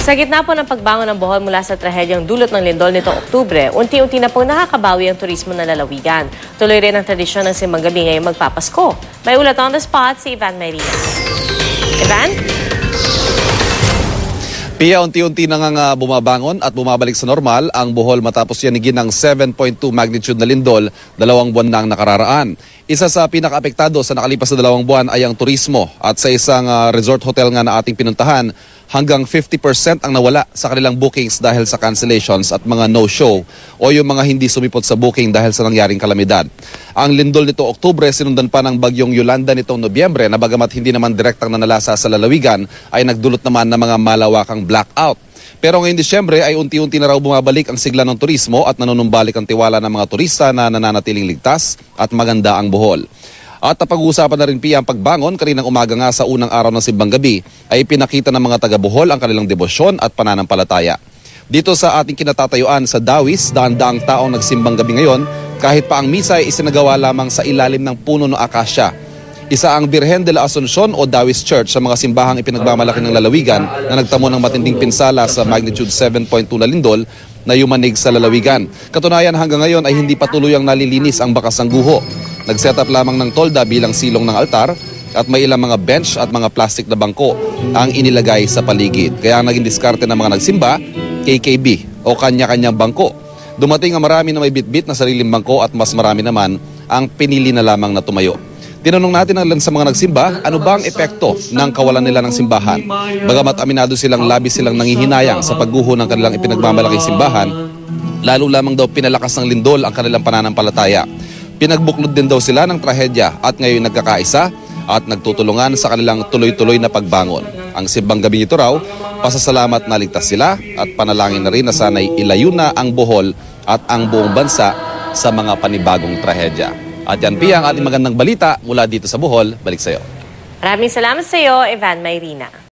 Sa gitna po ng pagbangon ng Bohol mula sa trahedyang dulot ng lindol nitong Oktubre, unti-unti na po nakakabawi ang turismo ng lalawigan. Tuloy rin ang tradisyon ng simbang gabi ngayong magpapasko. May ulat on the spot si Ivan Mayrina. Ivan? Pia, unti-unti na nga bumabangon at bumabalik sa normal ang Bohol matapos yanigin ng 7.2 magnitude na lindol 2 buwan na ang nakararaan. Isa sa pinaka-apektado sa nakalipas na 2 buwan ay ang turismo at sa isang resort hotel nga na ating pinuntahan, hanggang 50% ang nawala sa kanilang bookings dahil sa cancellations at mga no-show o yung mga hindi sumipot sa booking dahil sa nangyaring kalamidad. Ang lindol nito Oktubre sinundan pa ng bagyong Yolanda nitong Nobyembre na bagamat hindi naman direktang nanalasa sa lalawigan ay nagdulot naman ng mga malawakang blackout. Pero ngayong Disyembre ay unti-unti na raw bumabalik ang sigla ng turismo at nanunumbalik ang tiwala ng mga turista na nananatiling ligtas at maganda ang Bohol. At napag-uusapan na rin Pia ang pagbangon kaninang umaga nga sa unang araw ng simbang gabi ay pinakita ng mga taga-Bohol ang kanilang debosyon at pananampalataya. Dito sa ating kinatatayuan sa Dawis, daan-daang taong nagsimbang gabi ngayon kahit pa ang misa ay isinagawa lamang sa ilalim ng puno ng akasya. Isa ang Birhen de la Asuncion o Dawis Church sa mga simbahang ipinagmamalaki ng lalawigan na nagtamo ng matinding pinsala sa magnitude 7.2 na lindol na yumanig sa lalawigan. Katunayan hanggang ngayon ay hindi patuloy ang nalilinis ang bakas ng guho. Nag-set up lamang ng tolda bilang silong ng altar at may ilang mga bench at mga plastic na bangko ang inilagay sa paligid. Kaya ang naging diskarte ng mga nagsimba, KKB o kanya-kanyang bangko. Dumating ang marami na may bitbit na sariling bangko at mas marami naman ang pinili na lamang na tumayo. Tinanong natin ang ilan sa mga nagsimba, ano ba ang epekto ng kawalan nila ng simbahan? Bagamat aminado silang labis silang nangihinayang sa pagguho ng kanilang ipinagmamalaking simbahan, lalo lamang daw pinalakas ng lindol ang kanilang pananampalataya. Pinagbuklod din daw sila ng trahedya at ngayon nagkakaisa at nagtutulungan sa kanilang tuloy-tuloy na pagbangon. Ang simbang gabi ito raw, pasasalamat na ligtas sila at panalangin na rin na sana'y ilayo na ang Bohol at ang buong bansa sa mga panibagong trahedya. At yan Pia ang ating magandang balita mula dito sa Bohol. Balik sa iyo. Maraming salamat sa iyo, Ivan Mayrina.